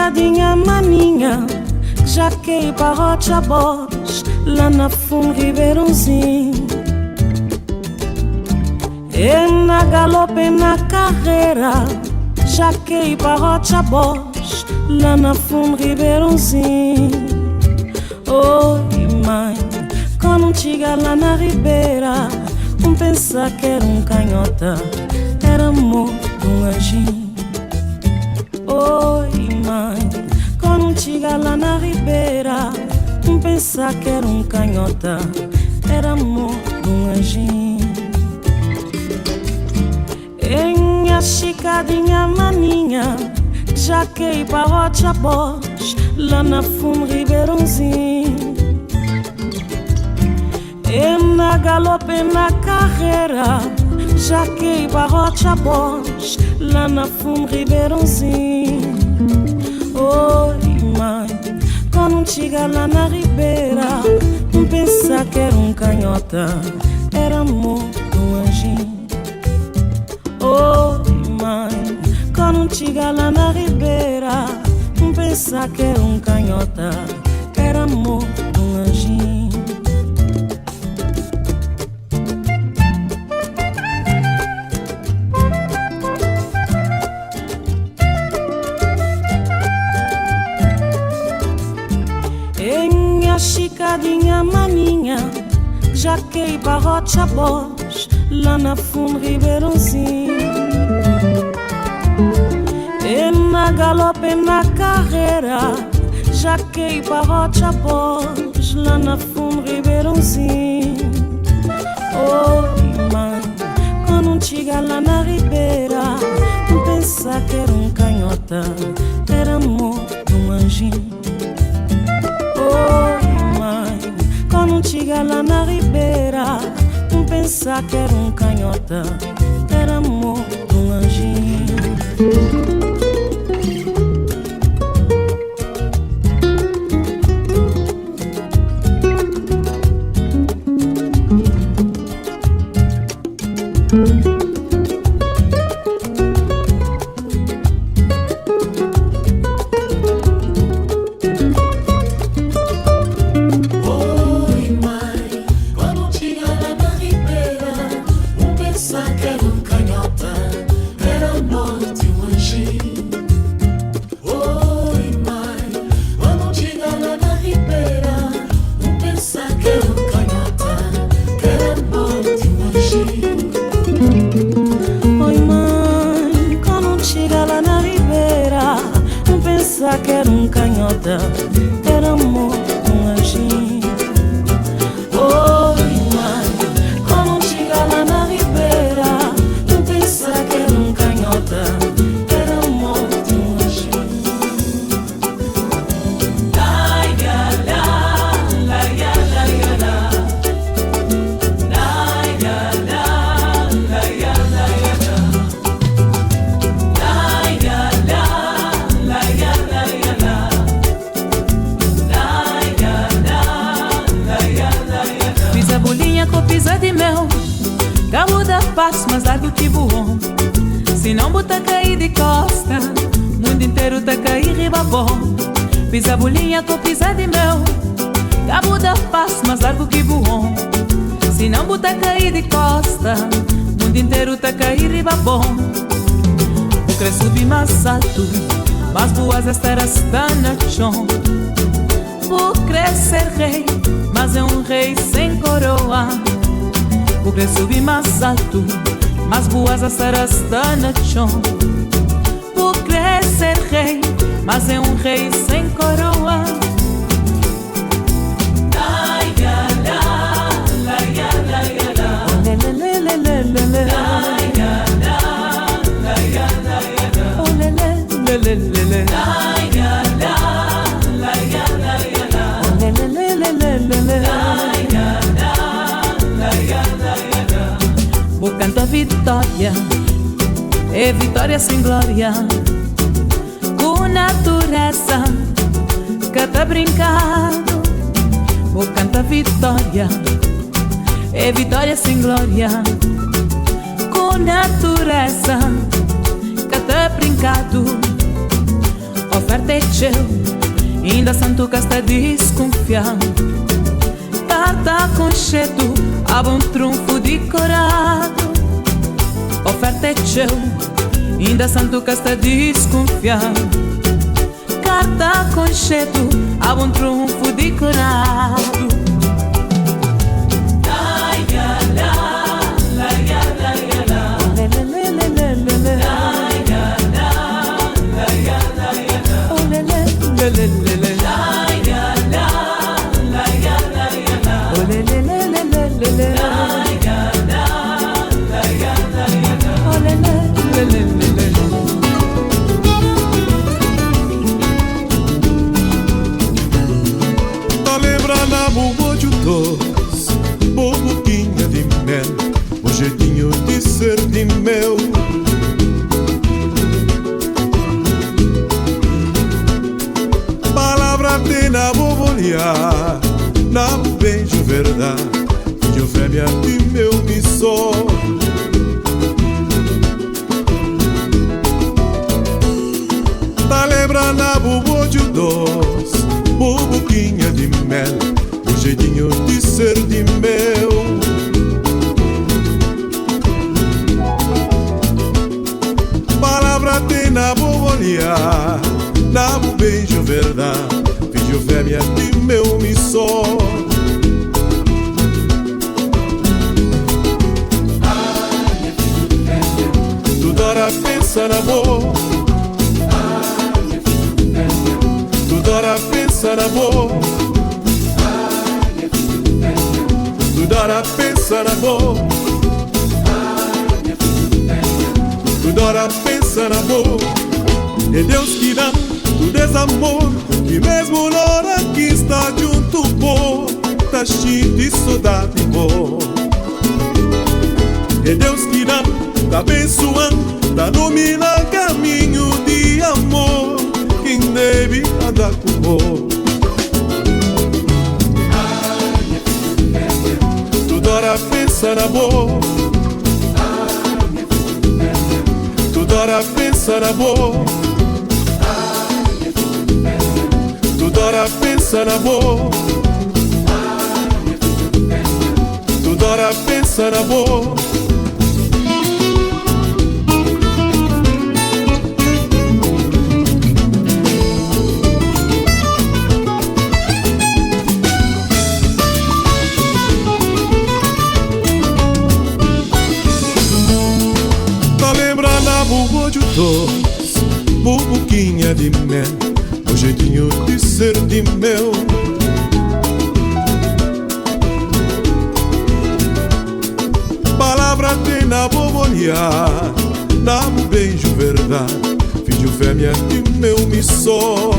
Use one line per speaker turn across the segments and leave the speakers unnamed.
chicadinha maninha, já que para rocha bosch, lá na fundo Ribeirãozinho. E na galope na carreira, já que para rocha bosch, lá na fundo Ribeirãozinho. Oi mãe, quando chega lá na ribeira, pensar que era canhota, era amor de anjinho. Oi mãe, quando chega lá na ribeira, pensar que era canhota, era amor de anjinho. Em a chicadinha maninha, já que para rocha bosch, lá na fundo Ribeirãozinho. E na galope na carreira, já que para rocha bosch, lá na fundo Ribeirãozinho. Oi mãe, quando chega lá na ribeira, pensar que era canhota, era amor do anjinho. Oi mãe, quando chega lá na ribeira, pensar que era canhota, era amor do anjinho. Chicadinha maninha, já que para rocha bosch, lá na fundo Ribeirãozinho. E na galope na carreira, já que para rocha bosch, lá na fundo Ribeirãozinho. Oi mãe, quando chega lá na ribeira, pensar que era canhota, era amor de anjinho. Oi mãe, quando chega lá na ribeira, pensar que era canhota, era amor de anjinho. Que era canhota, era amor de anjinho. Oi mãe, quando chega lá na ribeira, pensar que era canhota, era amor de anjinho. La ya la, la ya la ya la, la ya la, la ya la ya la, la ya la, la ya la. Pisa bolinha com pisa de mel, cabo da passo mais largo que voam. Se não botar cair de costa, mundo inteiro tá cair riba bom. Pisa bolinha com pisa de mel, cabo da passo mais largo que voam. Se não botar cair de costa, mundo inteiro tá cair riba bom. O cresce subir mais alto, mas boas estarás está na chão. Vou crescer rei, mas é rei sem coroa. Vou crescer subir mais alto, mas boas estarás está na chão. Vou crescer rei, mas é rei sem coroa. La ya la, la ya la ya la, le le le le le le le. La ya la, la ya la ya la, oh le le le le le. La ya la, la ya la ya la, oh le le le le le le. La ya la, la ya la ya la. Vou cantar vitória, é vitória sem glória. Com natureza que tá brincando, vou cantar vitória, é vitória sem glória. Com natureza que tá brincando, oferta é teu, ainda santo que está desconfiando. Carta com cheto, há bom trunfo decorado. Oferta é teu, ainda santo que está desconfiando. Carta com cheto, há bom trunfo decorado.
Tá lembrando a bubo de doce, bobuquinha de mel, o jeitinho de ser de mel. Palavra tem na bobolhar, na beijo verdade, filho fêmea de meu missor. Tá lembrando a bubo de doce, bobuquinha de mel, o jeitinho de ser de mel. Palavra tem na bobolhar, na beijo verdade, filho fêmea de meu missor. Toda hora pensa na boa, toda hora pensa na boa, toda hora pensa na boa, toda hora pensa na boa. É Deus que dá o desamor, e mesmo na hora que está junto, pô, tá cheio de saudade, pô. É Deus que dá, tá abençoando, tá dominando caminho de amor, quem deve andar com o toda hora pensa na boa, toda hora pensa na boa, toda hora pensa na boa, toda hora pensa na boa. Tá lembrando a bubo de doce, bubuquinha de mel, o jeitinho de ser de mel. Palavra tem na bobolhar, na beijo verdade, filho fêmea de meu missor.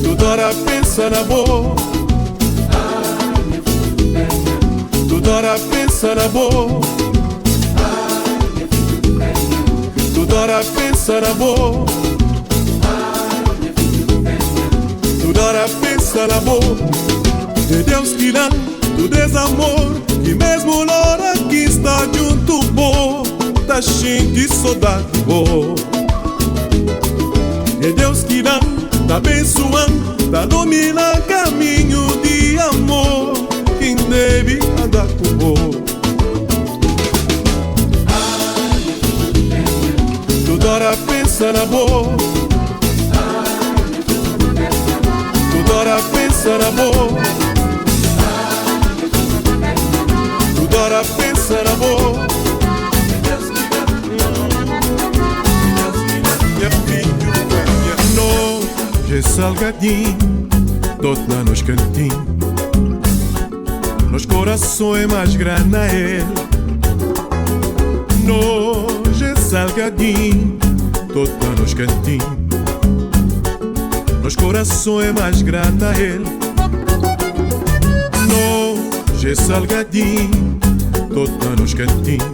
Toda hora pensa na boa, toda hora pensa na boa, toda hora pensa na boa, toda hora pensa na boa. É Deus que dá do desamor, e mesmo na hora que está junto, pô, tá cheio de saudade, pô. É Deus que dá, tá abençoando, tá dominando caminho de amor, quem deve andar com o toda hora pensa na boa, toda hora pensa na boa, toda hora pensa na boa. Nós é salgadinho, todo lá nos cantinhos, nos corações mais grande a ele. Nós é salgadinho, todo lá nos cantinhos, nos corações mais grande a ele. Nós é salgadinho, todo lá nos cantinhos,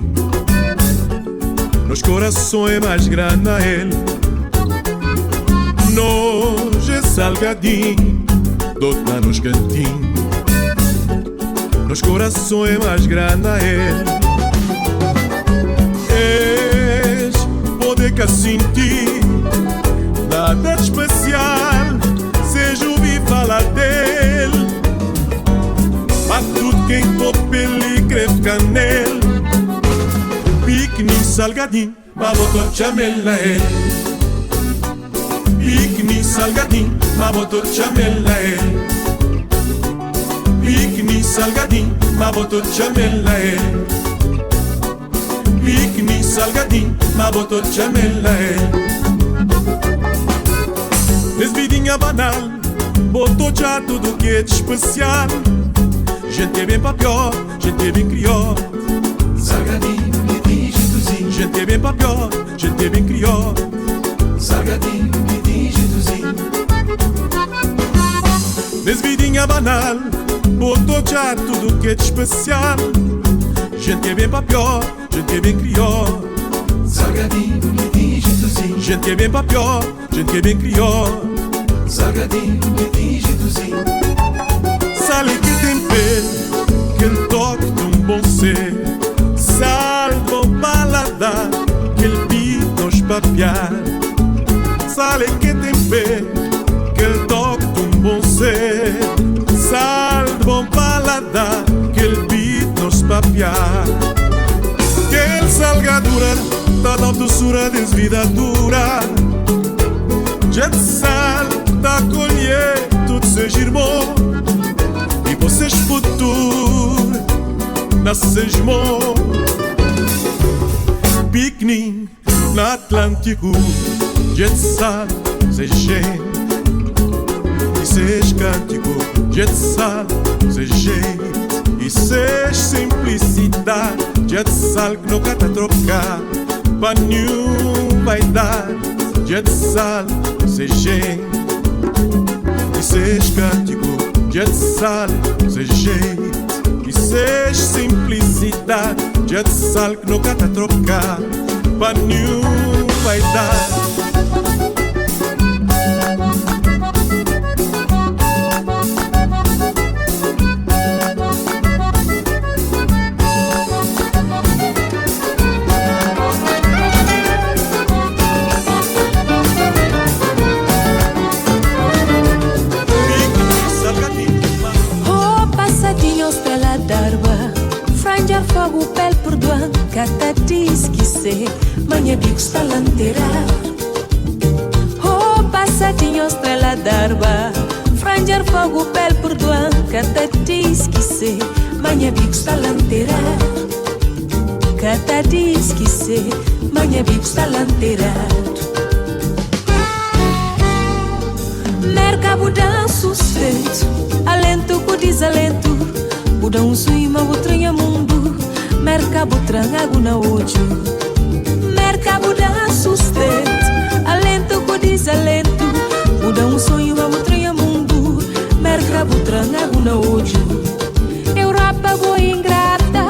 nos corações mais grande a ele. Nós é salgadinho, todo lá nos cantinhos, nos corações mais grande a ele. fica sem ti. Nada de especial, seja ouvir falar dele. Mas tudo quem topa ele creve canel. Pique-me salgadinho, mas botou chamela ele. Pique-me salgadinho, mas botou chamela ele. Pique-me salgadinho, mas botou chamela ele. Pique-me salgadinho, mas botou chamela ele. Desvidinha banal, botou já tudo que é de especial. Gente é bem pra pior, gente é bem criou.
Salgadinho, midinho, jeitozinho.
Gente é bem pra pior, gente é bem criou.
Salgadinho, midinho, jeitozinho.
Desvidinha banal, botou já tudo que é de especial. Gente é bem pra pior, gente é bem criou.
Salgadinho, midinho, jeitozinho.
Gente é bem pra pior, gente é bem criou.
Salgadinho, midinho, jeitozinho.
Sal que tempero, que toque de um bom ser. Sal bom paladar, que ele pita nos papiar. Sal que tempero, que toque de um bom ser. Sal bom paladar, que ele pita nos papiar. Que salgadura, toda a doçura desvidadura. Jet sal, da colher, tudo seja irmão. E vocês futuro, nasces irmão. Piquenique no Atlântico, jet sal, seja gente. E seja cântico, jet sal, seja gente. E seja simplicidade, jet sal que nunca tá trocar. Pra nenhum vai dar, jet sal, seja gente. E seja cântico, jet sal, seja gente. E seja simplicidade, jet sal que nunca tá trocar. Pra nenhum vai dar.
Fogo, pele, perdoa, cata diz que sei, manhã bico está lanteira. Oh, passadinho, estrela d'arba, franjar fogo, pele, perdoa, cata diz que sei, manhã bico está lanteira. Cata diz que sei, manhã bico está lanteira. Merca budão suspeito, alento com desalento, budão suima, butranha mundo. Merca butranga guna ojo. Merca buda sustento, alento com desalento. Buda sonho, uma butranha mundo. Merca butranga guna ojo. Europa boa ingrata,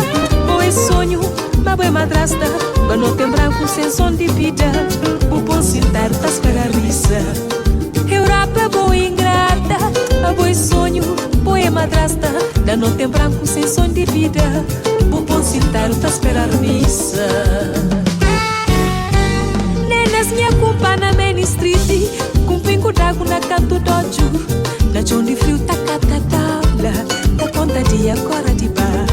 boa sonho, mas boa madrasta. Bano tem branco sem som de vida, o bom cintar tas carariça. Europa boa ingrata, boa sonho, boa madrasta. Dano tem branco sem som de vida, o bom cintar tá esperar missa. Nenas minha culpa na Main Street, com pingo d'água na canto dojo. Na chão de frio tá cata tabla, tá conta de agora de bar.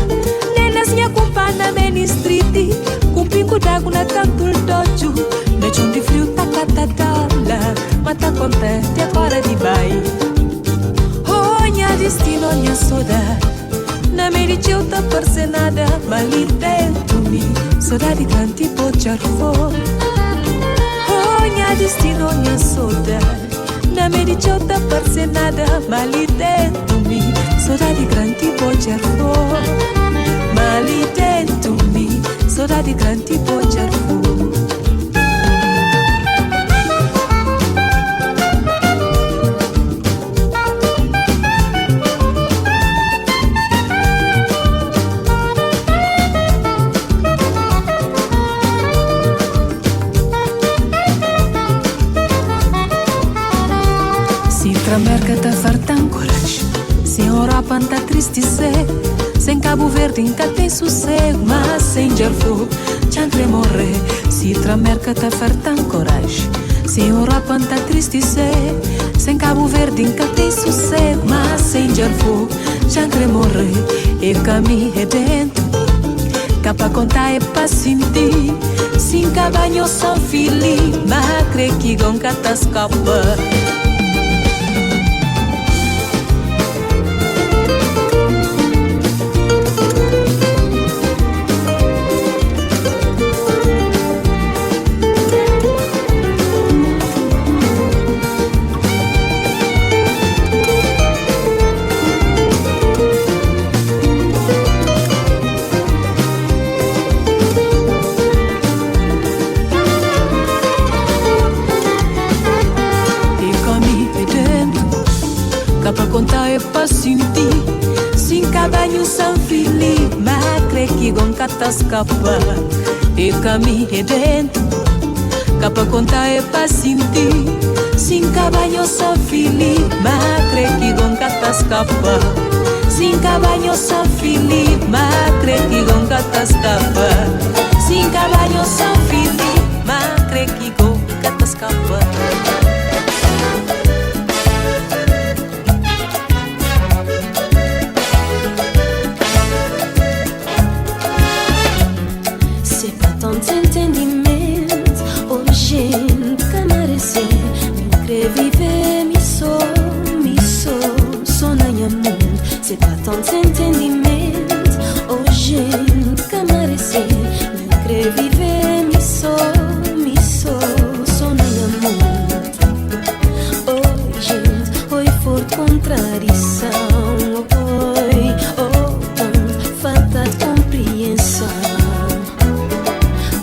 Nenas minha culpa na Main Street, com pingo d'água na canto dojo. Na chão de frio tá cata tabla, mas tá conta de agora de bar. Oh, minha destino, minha saudade. Na mericeu tá parece nada, mas ali dentro de mim saudade grande pode arrufar. Oh, minha destino, minha saudade. Na mericeu tá parece nada, mas ali dentro de mim saudade grande pode arrufar. Mas ali dentro de mim saudade grande pode arrufar. Merca tá fartando coragem, sem Europa tá triste ser. Sem Cabo Verde nunca tem sossego, mas sem Jarfo já quer morrer. Se tramerca tá fartando coragem, sem Europa tá triste ser, sem Cabo Verde nunca tem sossego. Mas sem Jarfo, já quer morrer. E caminho é dentro, capa contar é pra sentir. Sem cabanho só feliz, mas crê que gonca tá escapa. Capa contar é pra sentir, sem cabanho são feliz, mas crê que gonca tá escapa. E caminho é dentro, capa contar é pra sentir, sem cabanho são feliz, mas crê que gonca tá escapa. Sem cabanho são feliz, mas crê que gonca tá escapa. Sem cabanho são feliz, mas crê que gonca tá escapa.
C'est pas tant d'entendimento, oh gente, camarecer. Não quer viver, me só, só nem amor. Oh gente, oi forte contradição. Oi, oh, falta de compreensão.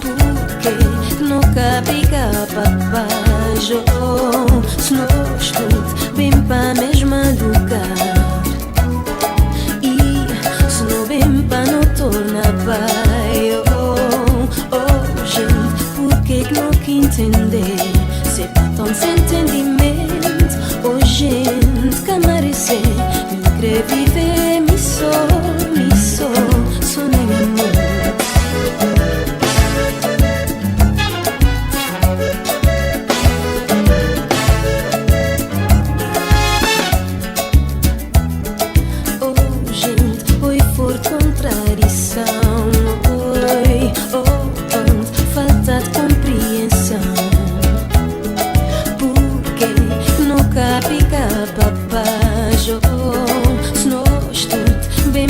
Porque não cabe capaz, oh, se nós tudo bem para mesma lugar. Torna pai, oh, gente, por que não que entender? Se pas tão desentendimento, oh, gente, camarecer. Não quer viver, me só nem amor. Bem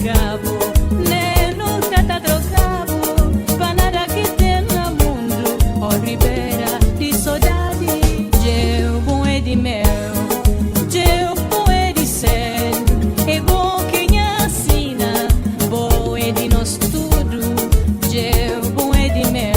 cabo, nem nunca tá trocado, pra nada que tem no mundo. Ó Ribeira de saudade, eu bom é de mel, eu bom é de céu, é bom quem assina, bom é de nós tudo, eu bom é de mel.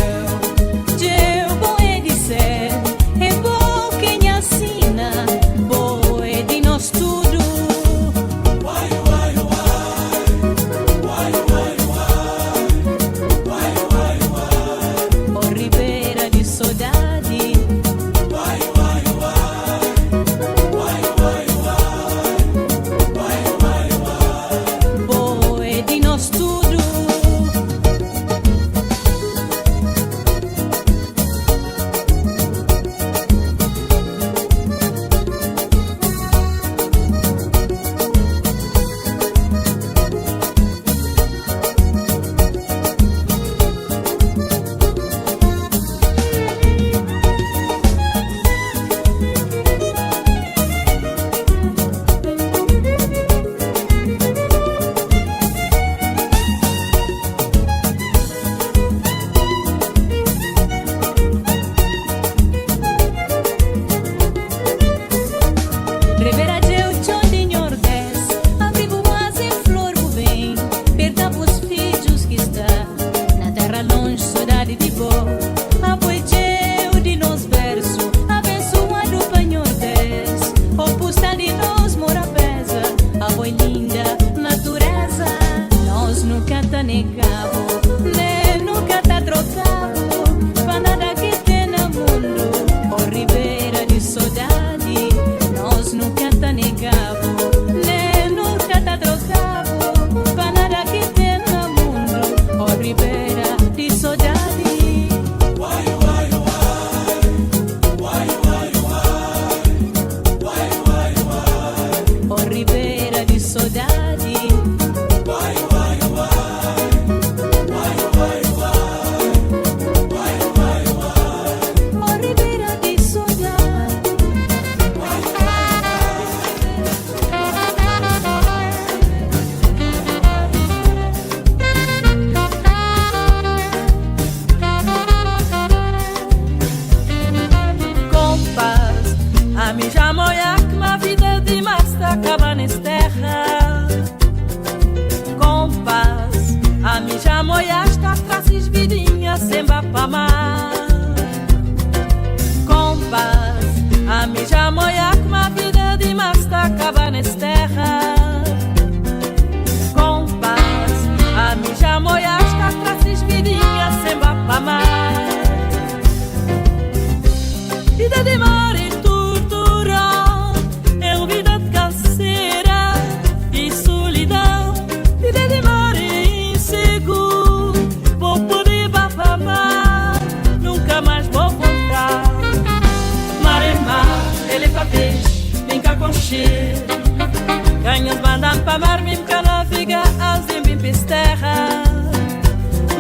Ganhas mandam pa mar, mim cá naviga, azim bim pis terra.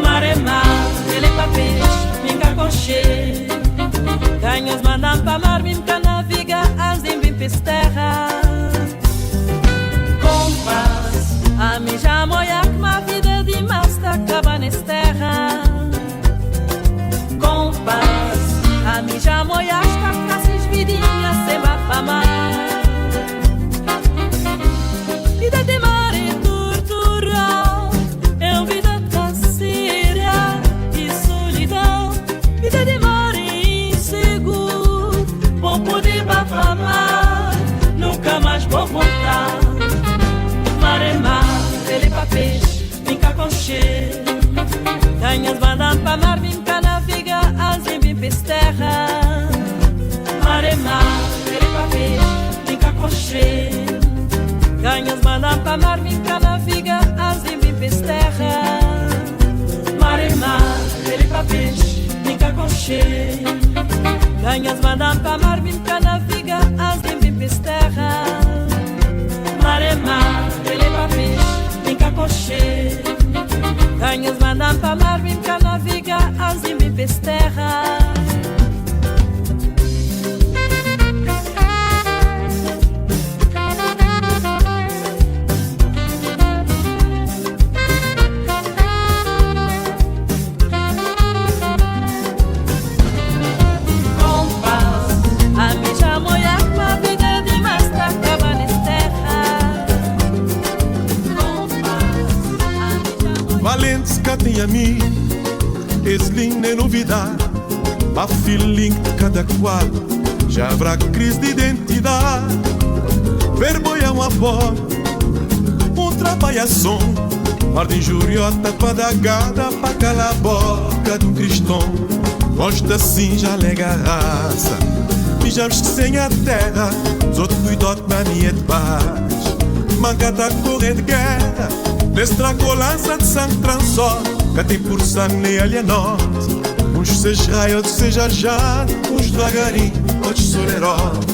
Mar é mar, ele é pa peixe, mim cá conche. Ganhas mandam pa mar, mim cá naviga, azim bim pis terra. Compás, a mim já moia que ma vida de masta acaba nesta terra. Compás, a mim já moia esta classes vidinha sem bafamar. Vida de mar e tortura, é vida canseira e solidão. Vida de mar e inseguro, vou poder bafamar, nunca mais vou voltar. Mar é mar, ele é pa peixe, vem cá com cheiro. Ganhas mandam pa mar, vim cá naviga, azim vim pes terra. Mar é mar, ele é pa peixe, vem cá com cheiro. Ganhas mandam pa mar, vim cá naviga, azim vim pes terra. Mar é mar, ele é pa peixe, vem cá com cheiro. Ganhas mandam pa mar, vim cá naviga, azim vim pes terra. Mar é mar, ele é pa peixe, vem cá com cheiro. Ganhas mandam pa mar, vim cá naviga, azim vim pes terra.
tinha mim, esse lindo é novidade. A feeling de cada qual já haverá crise de identidade. Vergonha uma voz, trabalhação, ordem juriota para dar gada, para calar a boca de um cristão. Gosta assim, já lega a raça, mijamos que sem a terra, os outros cuidam de mania de paz. Mancada a correr de guerra, nestra colança de sangue transor, que tem por sangue nem alienorte. Uns seja raio, outros seja jado, uns devagarinho, outros solerote.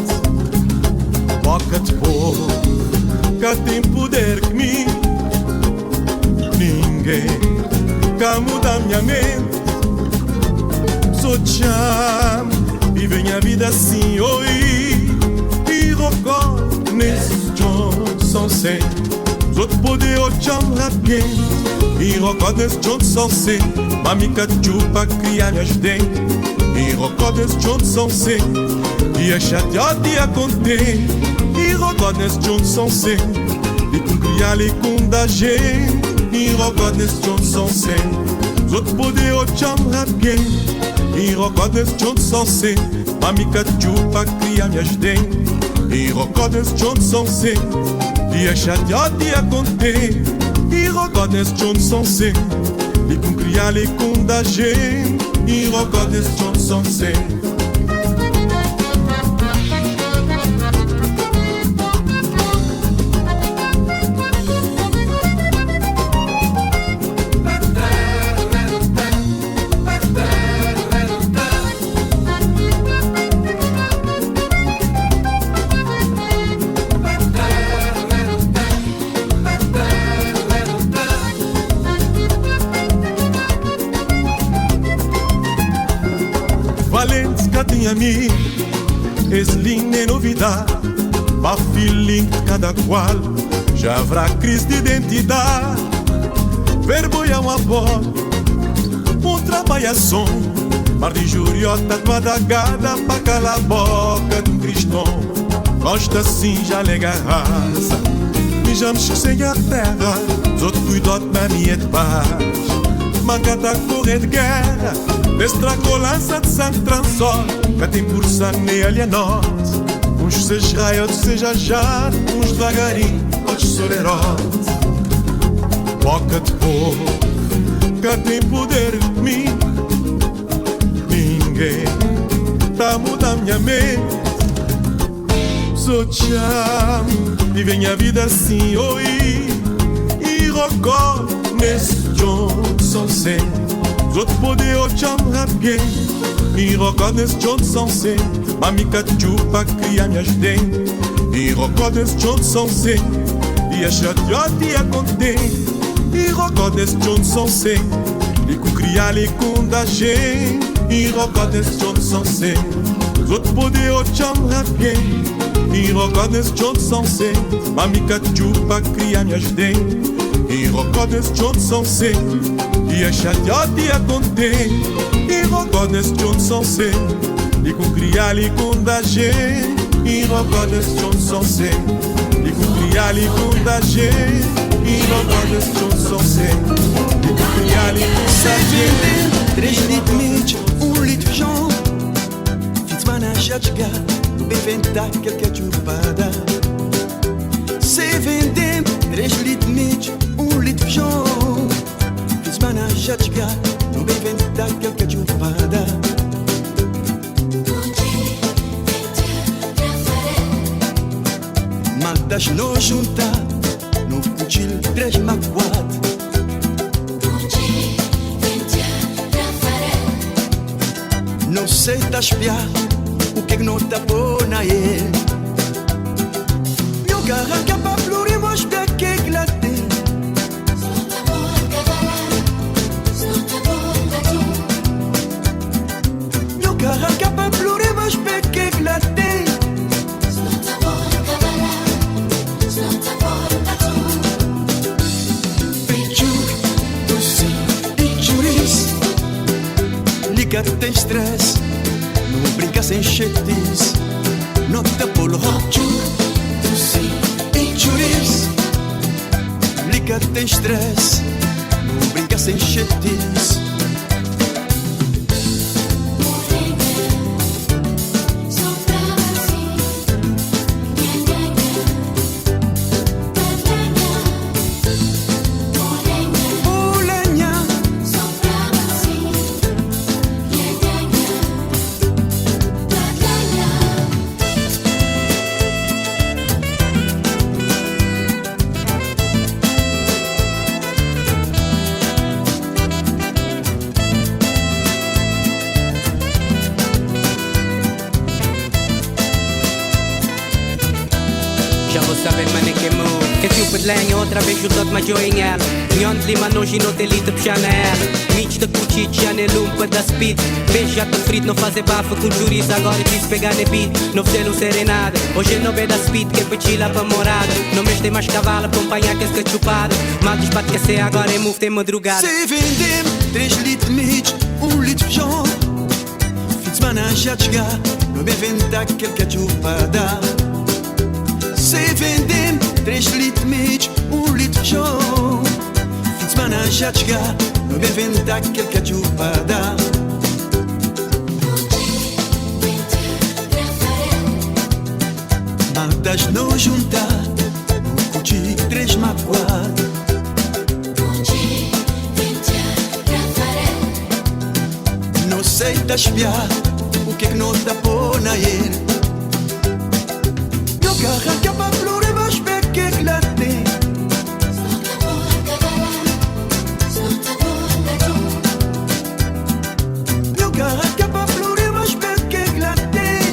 Boca de povo, que tem poder que mim. Ninguém que muda a minha mente. Sou cham e vem a vida assim, oi. E rocó nesse John são sem. Os outros poder o cham rapien. E rocó nesse John são sem. Mamica chupa criar minhas dentes. E rocó nesse John são sem. E a chateada e a contente. E rocó nesse John são sem. E com criar e com da gente. E rocó nesse John são sem. Os outros poder o cham rapien. E rocó nesse John são sem. Mamica chupa criar minhas dentes. E rocó nesse John são sem. E a chateada e a contente. E rocó nesse John são sem. E com criar e com da gente. E rocó nesse John são sem. Valentes que tinha mim, esse lindo é novidade. Para feeling de cada qual já haverá crise de identidade. Vergonha uma voz, trabalhação, mar de juriota para dar gada, para calar a boca de um cristão. Gosta assim, já lega a raça, mijamos que sem a terra, os outros cuidam de mania de paz. Mancada a correr de guerra, nestra colança de sangue transor, que tem por sangue nem alienorte. Uns seja raio, outros seja jado, uns devagarinho, outros solerote. Boca de povo, que tem poder de mim. Ninguém tá mudando minha mente. Sou cham e vem a vida assim, oi. E rocó nesse John são sem. Os outros poder o cham rapien. E rocó nesse John são sem. Mamica chupa criar minhas dentes. E rocó nesse John são sem. E a chateada e a contente. E rocó nesse John são sem. E com criar e com da gente. E rocó nesse John são sem. Os outros poder o cham rapien. E rocó nesse John são sem. Mamica chupa criar minhas dentes. E rocó nesse John são sem. E a chateada e a contente. E rocó nesse John são sem. E com criar e com da gente. E rocó nesse John são sem. E com criar e com da gente. E rocó nesse John são sem. E com criar e com da gente.
3 litros mid, 1 litre Jean. Fim de semana já chegar, tu bem inventar qualquer chupada. Se vendendo 3 litros mid, 1 litre Jean. Fim de semana já chegar, tu bem inventar qualquer chupada. Maltas no juntar, no cuchil 3 magoado. Não sei tá espiar o que não tá bom na ele. Meu carro que é pra florir, mas que é que lá tem. Meu carro que é pra florir, mas que é que lá tem. Liga tem stress, não brinca sem chetice. Nota polo rocho, tu sim, injuries. Liga tem stress, não brinca sem chetice.
Outra vez junto ma joinha Nhont lima noji no delito pchana ela Mitch da cuchit já ne lumpa da speed Beija tô frito, não fazer bafa com juris Agora quis pegar ne beat, não ser não serenada Hoje não be da speed, que pechila pra morada Não mexe tem mais cavalo, acompanhar que é chupada Mal desbate que ser agora é move tem madrugada
Se vendem 3 litros mitch, 1 litro pchon Fitzmana já chega, não me venda qualquer chupada Se vendem 3 litros mitch, 1 litro pchon Fitzmana já chega, não me venda qualquer chupada Maldas não juntar, não curti 3 magoadas Não sei da espiar, o que não dá por na ele Meu carro que é pra florir, mas vê que lá tem Meu carro que é pra florir, mas vê que lá tem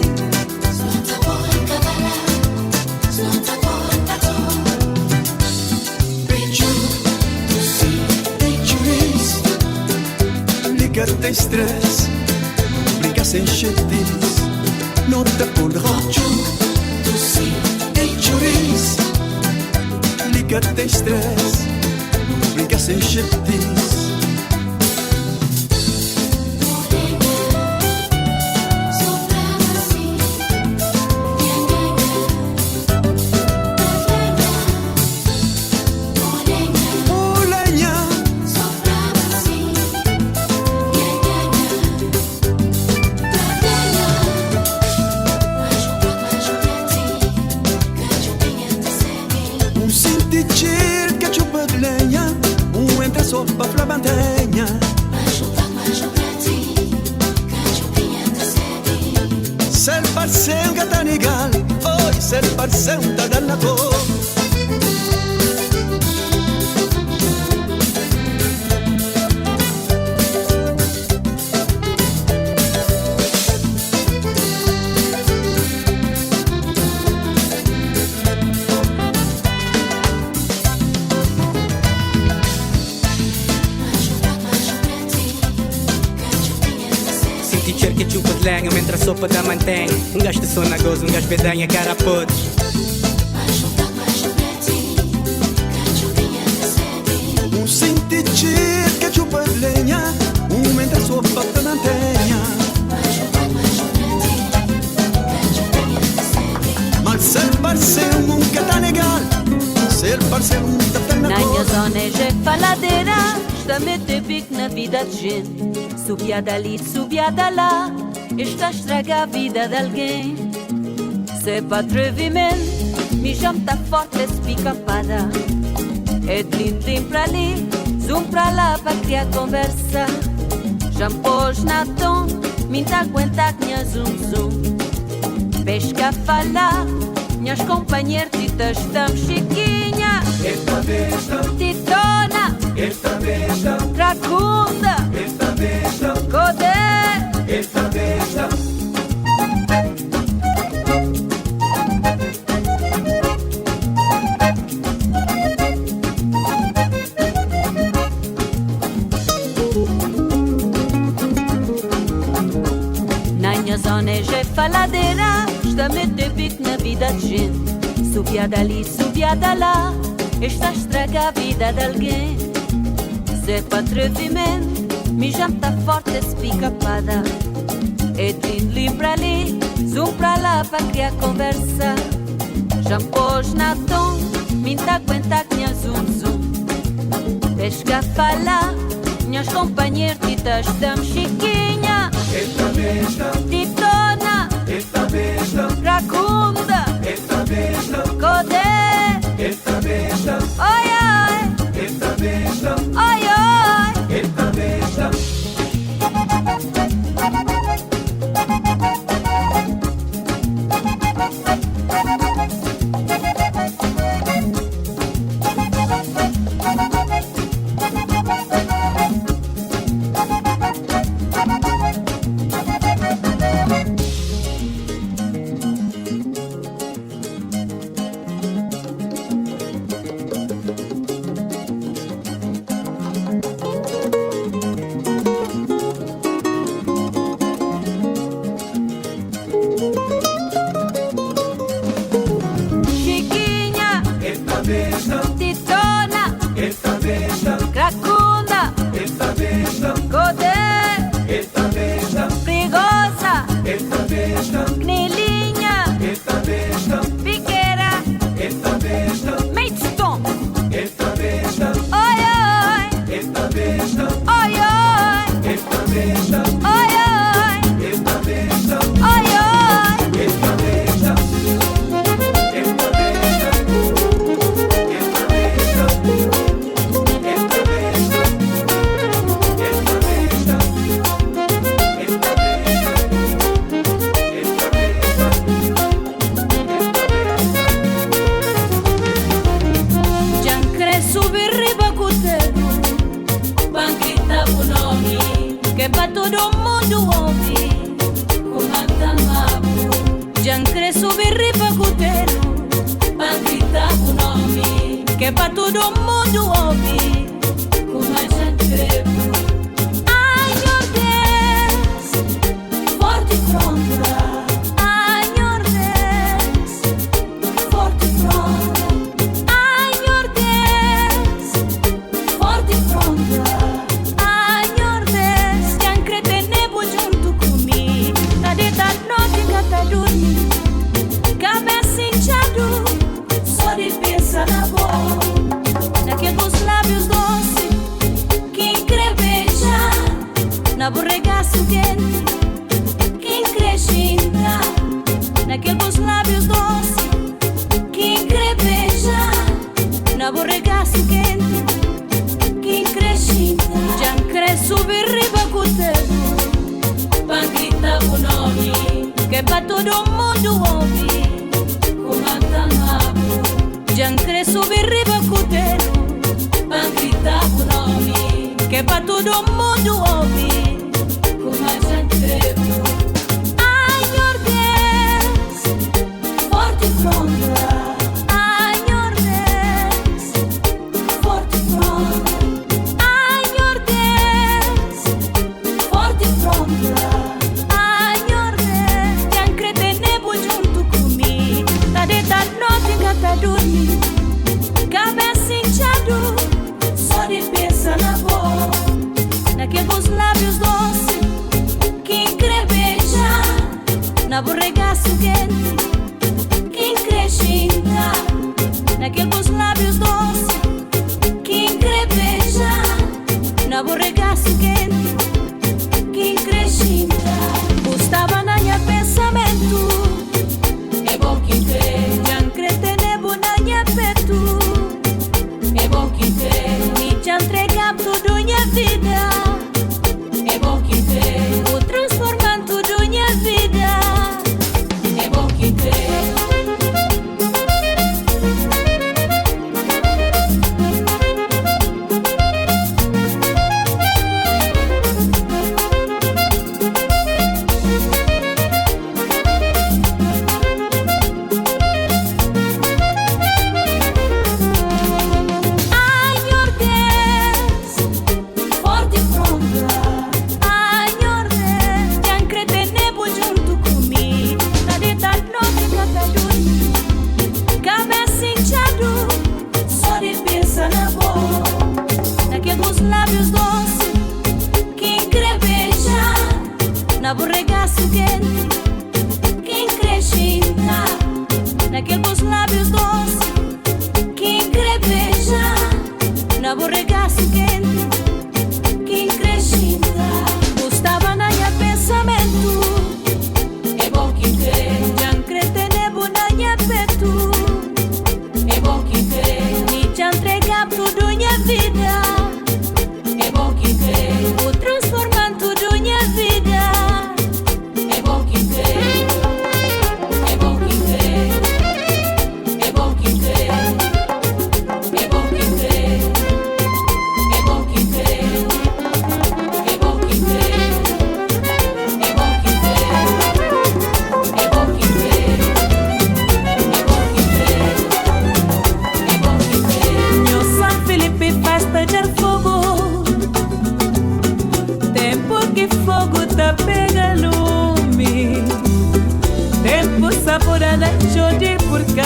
Liga-te estresse, brinca sem chetice Não te por rocho, choriz Liga-te estresse, brinca sem chetice Sopa pra bandeira Se il parceu gata negal Oi, se il parceu da dannato
Mentre a sopa da mantém gajo de sono a gozo, gajo bedanha cara podre
sentir que chupa de lenha mentre a sopa da mantenha Mas se il parceu gata negal Se il parceu da
Na minha zona é faladeira Está a meter bico na vida de gente Subia dali, subia da lá Está a estragar a vida de alguém Se para atrevimento Me chama tá forte, esse pica-pada É tim pra ali Zoom pra lá para criar conversa Já me pôs na tom Me tá aguentar que minha zoom Pesca a falar Minhas companheiras titas estão chiquinha
Esta vez não,
Titona
esta vez não,
Tracunda
esta vez não,
Codé
esta vez não.
Na minha zona é faladeira Está a meter bico na vida de gente Subia dali, subia da lá Está a estragar a vida de alguém Se é para atrevimento Me chama tá forte, esse pica-pada É tim pra ali Zoom pra lá para criar conversa Já me pôs na tom Me tá aguentar que minha zoom Pesca a falar minhas companheiras titas dam Chiquinha,
Esta besta,
Titona,
esta besta,
Racunda,
esta besta,
Codé,
esta besta,
oi oi,
esta besta,
oi oi.
esta besta.
Chiquinha,
Esta besta,
Titona,
esta besta,
Racunda,
esta besta,
Codé,
esta besta,
Perigosa,
esta besta,
Knilinha,
esta besta,
Piqueira,
esta besta,
Maidstone,
esta besta,
oi oi,
esta besta,
oi oi,
esta besta,
oi oi,
esta besta,
oi oi.
esta besta, esta besta, esta besta, esta besta, esta besta,
Giancre subir riba com o dedo, banquita o nome, que pra todo mundo ouvir, comanda mabu. Giancre subir riba com o dedo, banquita o nome, que pra todo mundo ouvir, comanda crepo. Ai meu Deus, forte pronta. Ai meu Deus, forte pronta. Ai meu Deus, forte pronta. Ai meu Deus, Giancre tenebo junto comigo. Tá de tarde noite que tá dormindo, cabeça inchado, só de pensar na boca, naqueles lábios doces que encreveja, na borregaço quente que encrescenta, naqueles lábios doces que encreveja, na borregaço quente que encrescenta. Giancre subir riba com o dedo, banquita o nome, que pra todo mundo ouvir, comanda mabu. Giancre subir riba com o dedo, banquita o nome, que pra todo mundo ouvir, comanda crepo. Ai meu Deus, forte pronta. Ai meu Deus, forte pronta. Ai meu Deus, forte pronta. Ai meu Deus, Giancre tenebo junto comigo. Tá de tarde noite que tá dormindo, cabeça inchado, só de pensar na boca, naqueles lábios doces que encreveja, na borregaço quente que encrescenta, naqueles lábios doces que encreveja, na borregaço quente que encrescenta. Gostava na minha pensamento, é bom que crê. Giancre tenebo na minha peito, é bom que crê. Me te entregam tudo minha vida, é bom que crê. O transformando tudo minha vida, é bom que crê.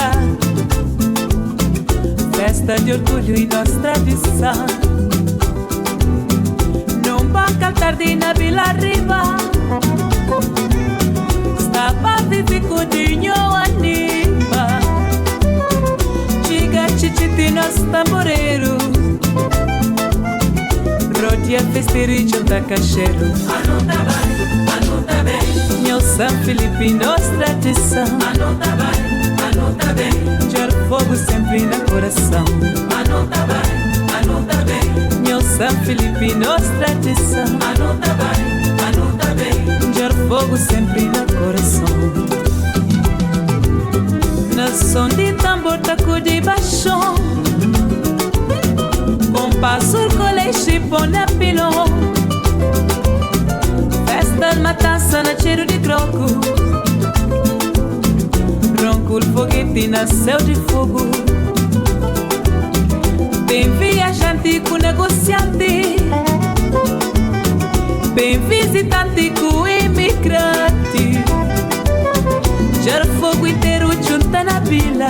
Angola, festa de orgulho e nossa tradição. Num banco tarde na Vila Riba, estava vivo de Anima. Chiga chichiti nosso tamboreiro, rodia festeiro e junta cacheiro. Anota bem, meu São Felipe, nossa tradição. Anota bem, jar fogo sempre no coração. Anota bem, meu São Felipe, nossa tradição. Anota bem, jar fogo sempre no coração. Na som de tambor taco de baixão, compasso colete põe na pilão. Festa de matança na cheiro de troco, ronco o foguete nasceu de fogo. Bem viajante com negociante, bem visitante com imigrante. Gera fogo inteiro junta na vila,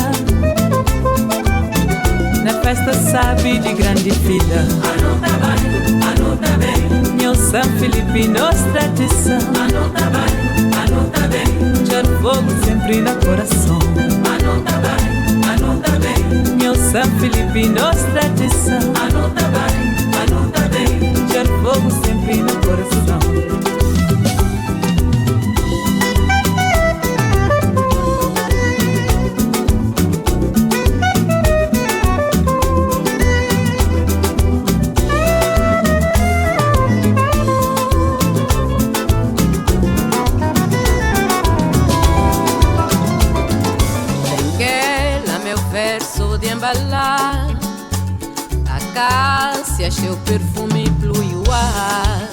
na festa sabe de grande fila. Anota bem, meu São Felipe, nossa tradição. Anota bem, gera fogo sempre no coração. Anota bem, meu São Felipe, nossa tradição. Anota bem, gera fogo sempre no coração.
Acácia, seu perfume flui o ar.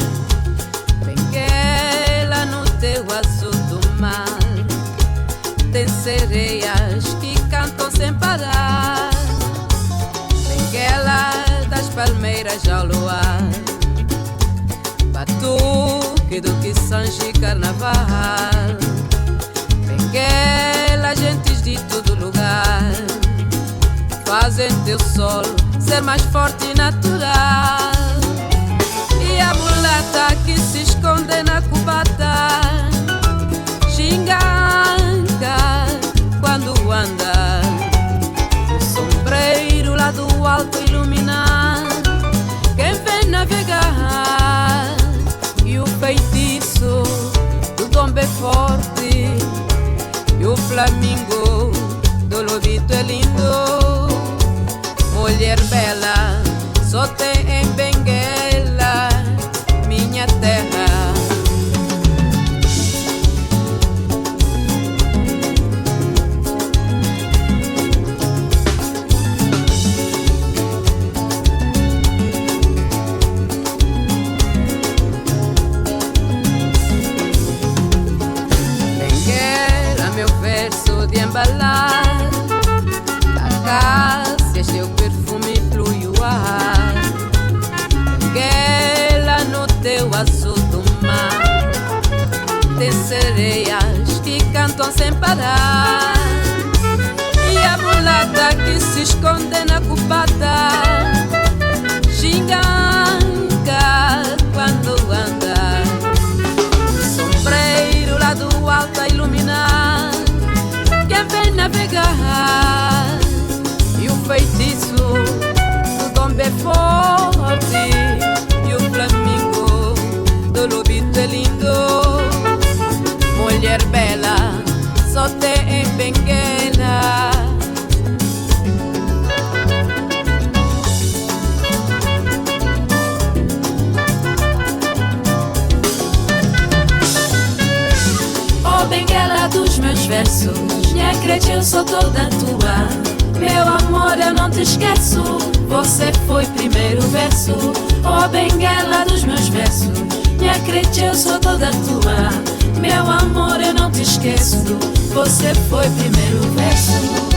Benguela no teu azul do mar, tem sereias que cantam sem parar. Benguela das palmeiras ao luar, batuque do que sange carnaval. Benguela, gentes de todo lugar, fazem teu sol ser mais forte e natural. E a mulata que se esconde na cubata, xinganga quando anda. O sombreiro lá do alto ilumina quem vem navegar. E o feitiço do dombe forte, e o flamingo do lobito é lindo. Mulher bela, só tem em Benguela, minha terra. Benguela, meu verso de embalar. Acácia, seu perfume flui o ar. Benguela no teu azul do mar, tem sereias que cantam sem parar. E a mulata que se esconde na cubata, xinganga quando anda. O sombreiro lá do alto a iluminar quem vem navegar. E o feitiço do dombe forte, e o flamingo do lobito é lindo. Mulher bela, só tem em Benguela.
Oh Benguela dos meus versos, me acredito, eu sou toda tua. Meu amor, eu não te esqueço, você foi primeiro verso. Oh Benguela dos meus versos, me acredito, eu sou toda tua. Meu amor, eu não te esqueço, você foi primeiro verso.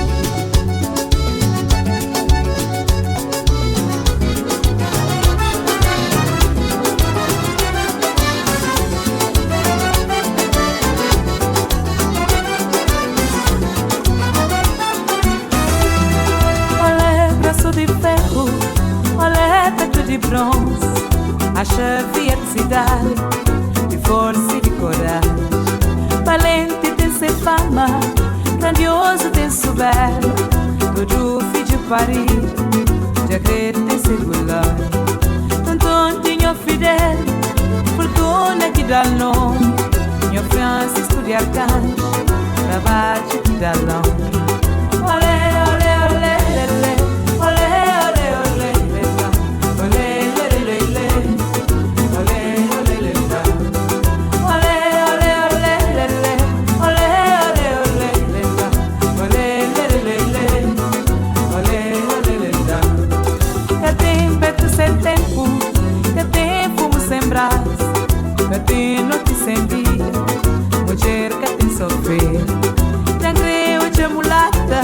capacidade, de força e de coragem. Valente tem ser fama, grandioso tem sober. Todo filho de Paris, de acredito tem ser glória. Tontinho fidel, fortuna que dá nome. Minha Francisco de Arcanjo, trabalho que dá nome. Olé, olé, olé, olé, olé, olé, olé, olé, olé, olé, olé, olé, olé, olé, olé, olé, olé, olé, que tempo sem tempo, que tempo sem braço, que tem noite sem dia, mulher que tem sofrer. Já creio de mulata,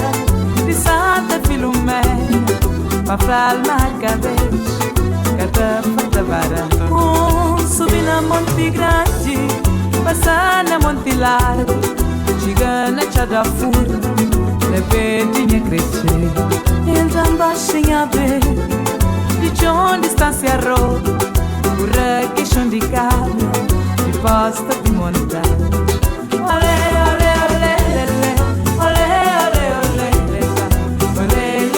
de Santa Filomena, pra falar cabeça, que tá falta vara. Subir na Monte Grande, passar na Monte Largo, chegar na Chada Fura, levedinha crescer. Entra baixinha ver, de chão distância roda, curra que chão de cabra, de pasta de montanha. Olé, olé, olé, olé, olé, olé, olé, olé, olé, olé,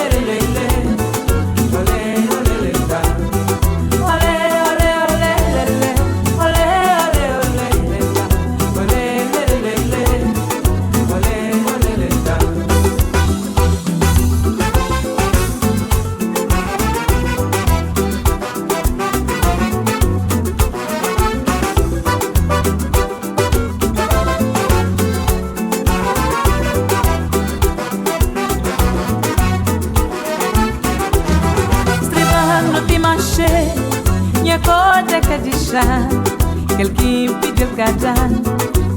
minha coisa que de chá, aquele que pediu cajan,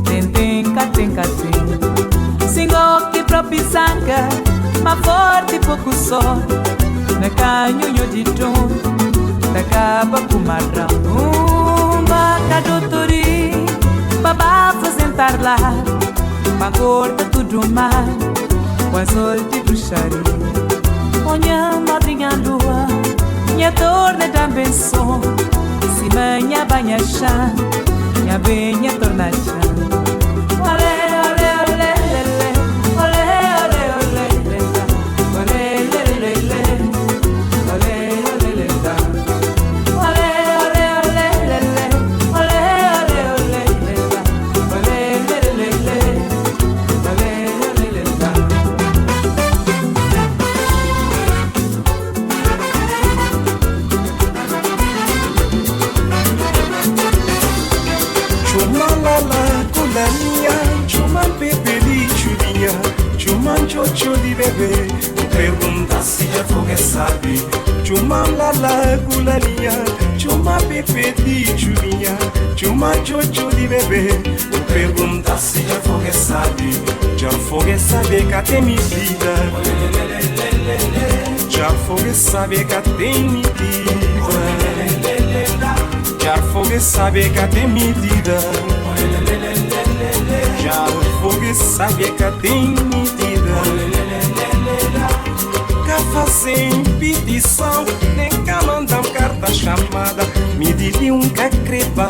tem catim. Singo que propisanga, mas forte pouco só, na canhonho de tom, da capa com marrão. Baca doutori, babá sentar lá, ma gorda tudo mar, com a sol de bruxaria. Onha madrinha lua, minha torna também som. Se manhã banha chá, minha benha torna chá. Olé, olé, olé, olé, olé, olé, olé, olé, olé, olé, olé,
chocho de bebê, pergunta se já fogue sabe. Chuma lala gulalia, chuma pepe de chuvinha, chuma chocho de bebê, pergunta se já fogue sabe. Já fogue sabe que tem medida, já fogue sabe que tem medida, já fogue sabe que tem medida, já fogue sabe que tem medida. Cá fazem petição, nem cá mandam carta chamada. Me diria creba,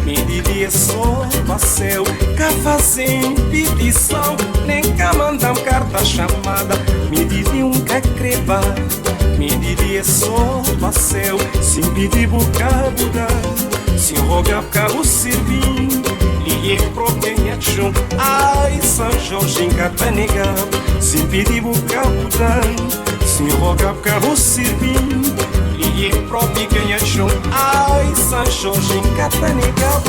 me diria só passeio. Cá fazem petição, nem cá mandam carta chamada. Me diria creba, me diria só passeio. Se pedir bocado, se rogar cabo servir. E pro quem é chão, ai São Jorge em Catanega. Se pedir bucabudan, se rogar cabo servir. E pro quem é chão, ai São Jorge em Catanega.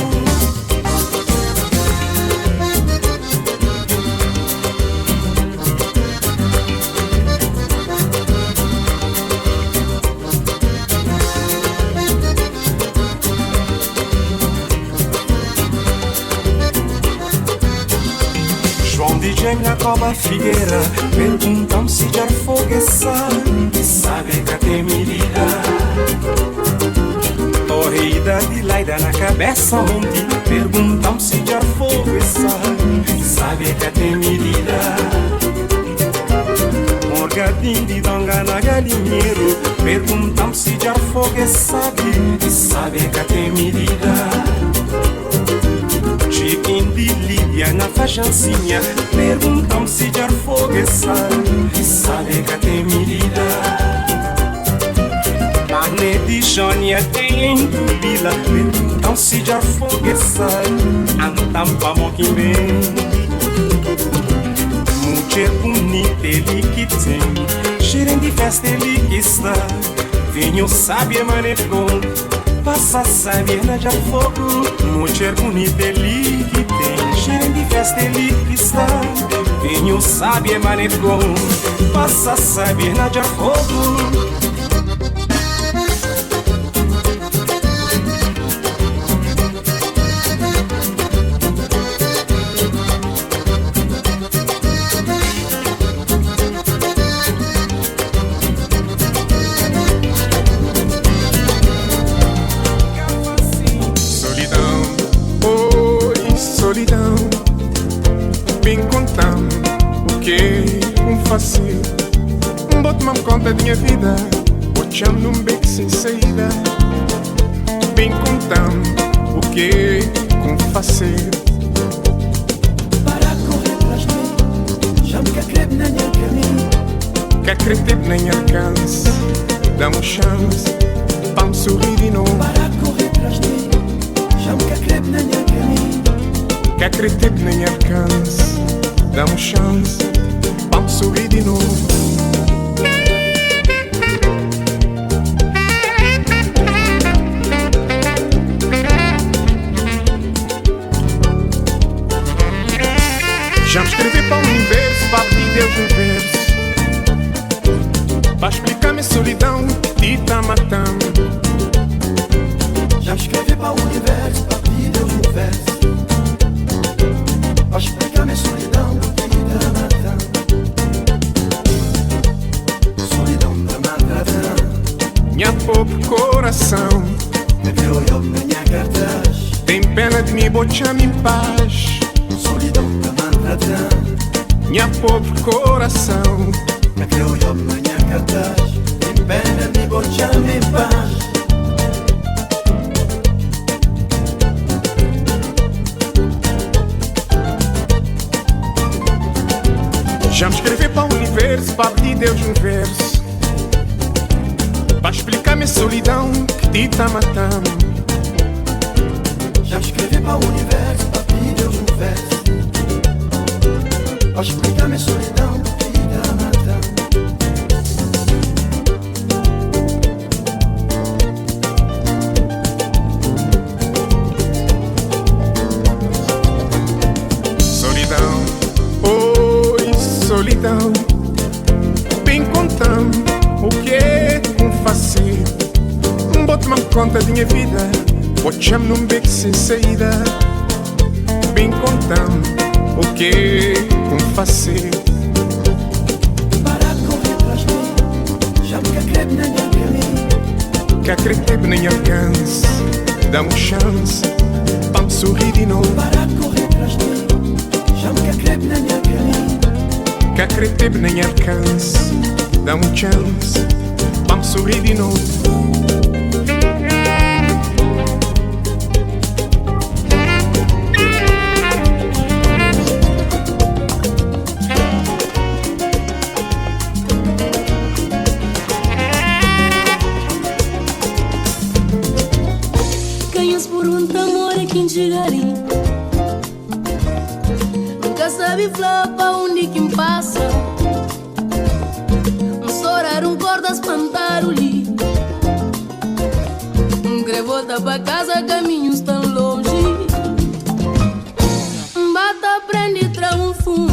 DJ na Coba Figueira, perguntam se já fogueça, sabe que tem medida. Torrida de laida na cabeça monte, perguntam se já fogueça, sabe que tem medida. Morga
tindi donga na galinheiro. Perguntam se já fogo é sabe, e sabe que tem medida. Chiquinho de Lídia na faixancinha. Perguntam se já fogo é sabe, e sabe que tem medida. Carne de Jônia tem em Tubila. Perguntam se já fogo é sabe, andam pra Moquimê. Mulher bonita ele que tem, cheirem de festa ele que está. Vinho sabe manecou, passa sabe na já fogo. Mulher bonita ele que tem, cheirem de festa ele que está. Vinho sabe manecou, passa sabe na já fogo.
Boto-me conta da minha vida, boteando num beco sem saída. Bem contando o que como fazer.
Para correr para mim, já me acredito na minha caminho.
Que acredito na minha alcance, dá-me chance para me sorrir de novo.
Para correr para mim, já me acredito na minha caminho.
Que acredito na minha alcance, dá-me chance para me sorrir de novo. Já me escrevi para o universo, para pedir Deus um verso, para explicar minha solidão que te tá matando.
Já me escrevi para o universo, para pedir Deus um verso, para explicar minha solidão que te tá matando. Solidão tá matando.
Minha pobre coração
me viu eu na minha cartaz.
Tem pena de me botar-me em paz.
Solidão tá matando.
Minha pobre coração
me viu eu na minha cartaz. Tem pena de me botar-me em paz.
Já me escrevi para o universo, para pedir Deus um verso, para explicar minha solidão que te tá matando.
Já me escrevi para o universo, para pedir Deus um verso, para explicar minha solidão que te tá matando.
Solidão, oi solidão, bem contando o que é um fazer. Boto-me conta da minha vida, bote-me num beco sem saída. Bem contando o que é um fazer.
Para correr para mim, já me acredito na minha caminho.
Que acredito na minha alcance, dá-me chance para me sorrir de novo.
Para correr para mim, já me acredito na minha caminho.
Que acredito na minha alcance, dá-me chance para me sorrir de novo.
Nunca sabe falar pra onde quem passa. Estourar corda, espantar o li. Quer voltar pra casa, caminhos tão longe. Bata, prende, traga um fumo.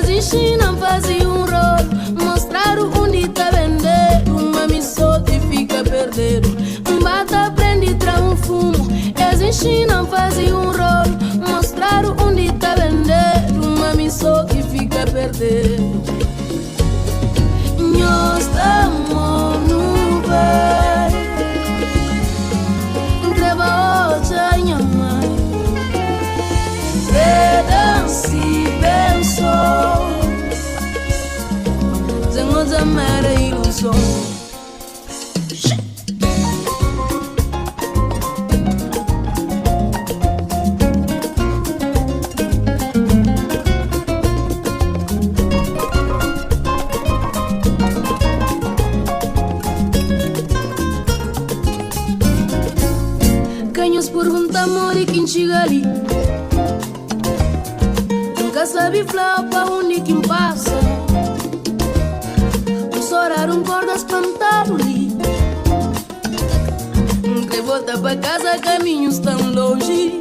Existe, não fazia um rolo. Mostrar onde tá vendendo. Uma missão e fica perdendo. Bata, prende, traga um fumo. Existe, não fazia um rolo. Mostrar onde tá vendendo. Uma missão que fica perdendo. Nós estamos no ver. Treva outra minha mãe. Pedam se pensou. Zengo zame
pergunta amor e quem chega ali. Nunca sabe falar pra onde quem passa. Os horários corda espantado ali. Quer voltar pra casa, caminhos tão longe.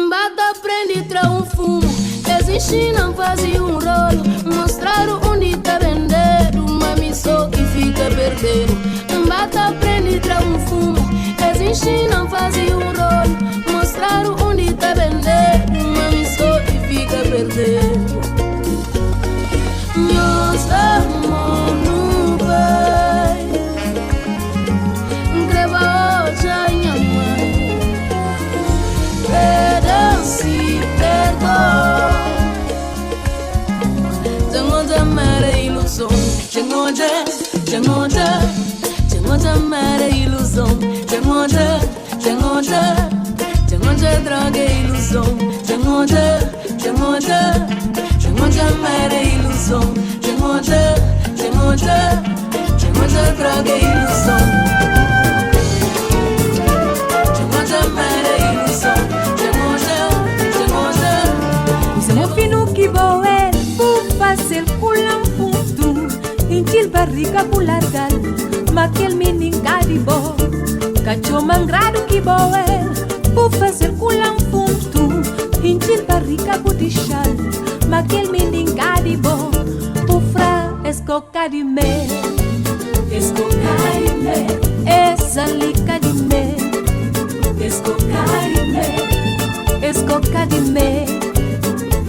Bata, prende, traz um fumo. Eles ensinam, fazem um rolo. Mostraram onde tá vendendo. Uma missão que fica perdendo. Bata, prende, traz um fumo. Eles ensinam, fazem um rolo. Mostraram onde tá vendendo. Uma missão que fica perdendo. Meus amor não vai. Greva hoje a minha mãe. Perdão-se, perdoa. Jangoja mera ilusão. Jangoja, jangoja, jangoja mera ilusão. Jangoja, jangoja, jangoja droga ilusão. Jangoja, jangoja, jangoja mera ilusão. Jangoja, jangoja, jangoja droga ilusão. Jangoja mera ilusão. Jangoja, jangoja.
Se meu fino que vou é por fazer pular fundo. Intil barriga por largar. Maquel menino caribó. Cacho mangrado que vou é por fazer pular fundo. Intil barriga por deixar. Maquel menino caribó. O fra escoca de me. Escoca de me. Essa lica de me. Escoca de me. Escoca de me.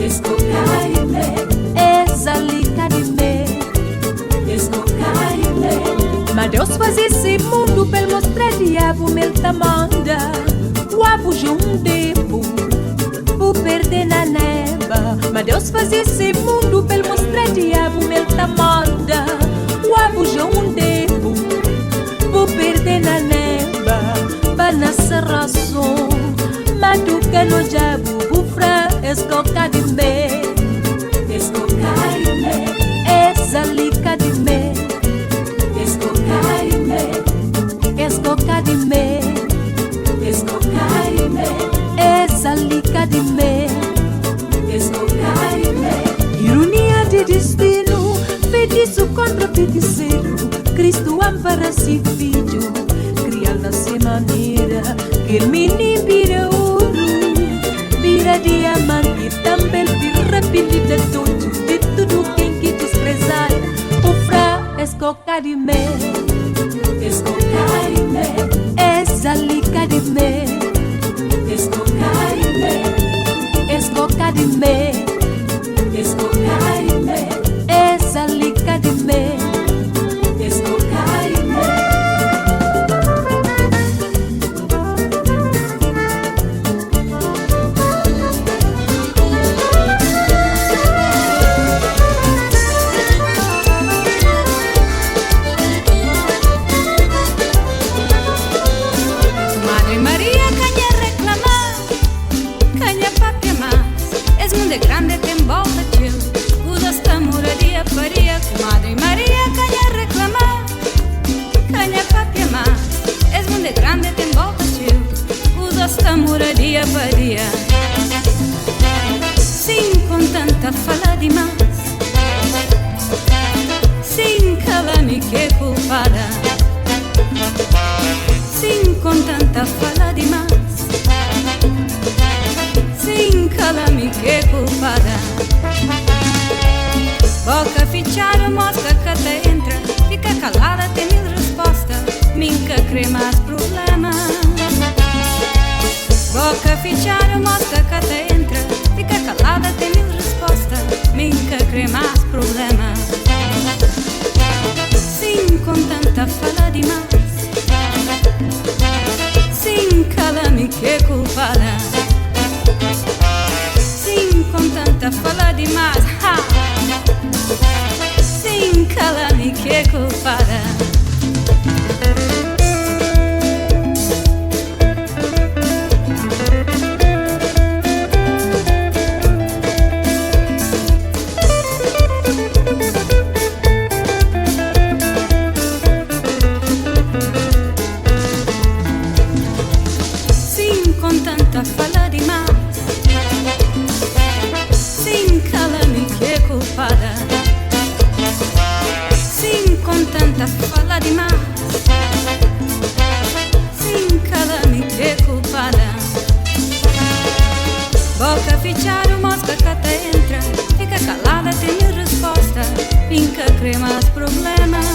Escoca de me. Essa lica de me. Escoca de me. Mas Deus faz esse mundo para mostrar diabo meu tamanda. O abo de um depo. O perder na neba. Mas Deus faz esse mundo para mostrar diabo meu tamanda. O abo de um depo. O perder na neba. Para nascer razão. Matuca no diabo. O fra escoca de me. Escoca de me. Essa lica de me. Escoca de me. Escoca de me. Escoca de me. Essa lica de me. Escoca de me. Ironia de destino. Feitiço contra feiticeiro. Cristo ampara-se filho. Criar nasce maneira. Que ele menino vira ouro. Vira diamante. Também vira filho de tudo. De tudo quem que desprezar. O fra escoca de me. Escoca de me. Essa lica de me. Escoca de me. Escoca de me. Escoca de me. Essa lica de me. Escoca de me.
Madre María, caña reclamar, caña pa' quemar. Es mundo grande, te envolta, chill. Usa esta moradia, faria. Madre María, caña reclamar, caña pa' quemar. Es mundo grande, te envolta, chill. Usa esta moradia, faria. Sim, com tanta fala demais. Sim, cala-me que culpada. Sim, com tanta fala demais. Sim, cala-me que culpada. Boca fechada, mosca que te entra. Fica calada, tem mil respostas. Minca crê mais problemas. Boca fechada, mosca que te entra. Fica calada, tem mil respostas. Minca crê mais problemas. Sim, com tanta fala demais. Sim, cala-me que culpada. Sim, com tanta fala demais. Ha! Sim, cala-me que culpada. contenta, fala demais. Sim, cala-me que é culpada. Boca fichar, mosca cata entra. Fica calada, tem minha resposta. Pinca crema os problemas.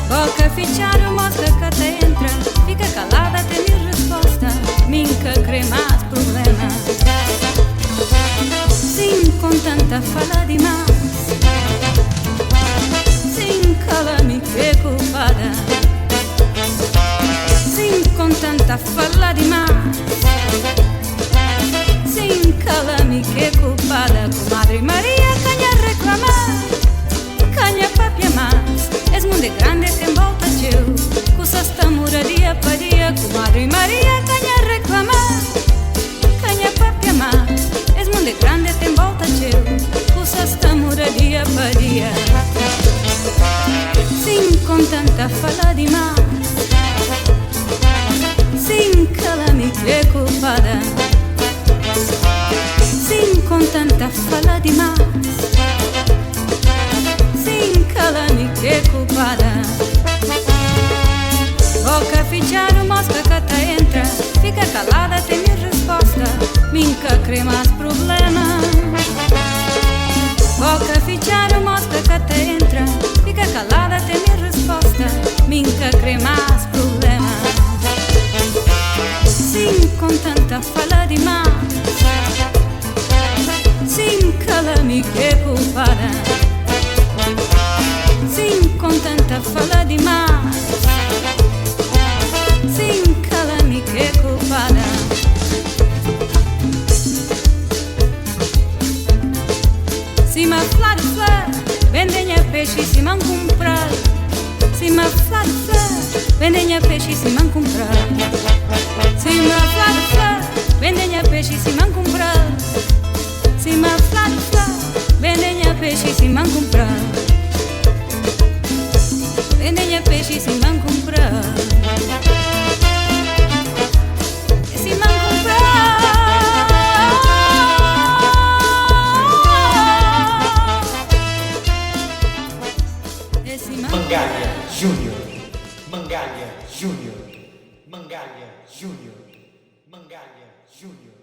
Boca fichar, mosca cata entra. Fica calada, tem minha resposta. Minca crema os problemas. Sim, com tanta fala demais. Sim, cala-me que é culpada. Sim, com tanta fala demais. Sim, cala-me que é culpada. Comadre Maria, canha reclamar. Canha papia mais. És mundo grande, tem volta teu. Cusas tamura dia para dia. Comadre Maria, canha reclamar. Canha papia mais. És mundo grande, tem volta teu. Cusas tamura dia para dia. Sim, com tanta fala demais. Sim, cala-me que é culpada. Sim, com tanta fala demais. Sim, cala-me que é culpada. Boca fichar, mosca cata entra. Fica calada, tem minha resposta. Minca crema os problemas. Boca fichar, mosca cata entra. Fica calada, tem minha resposta. Minca crema os problemas. Sim, com tanta fala demais. Sim, cala-me que é culpada. Sim, com tanta fala demais. Sim, cala-me que é culpada. Cima flor, vendem a peixe se man comprar. Cima flor, vendem a peixe se man comprar. Cima flor, vendem a peixe se man comprar. Cima flor, vendem a peixe se man comprar. Vendem a peixe se man comprar. Se man comprar.
Mangalha Júnior, Mangalha Júnior, Mangalha Júnior, Mangalha Júnior.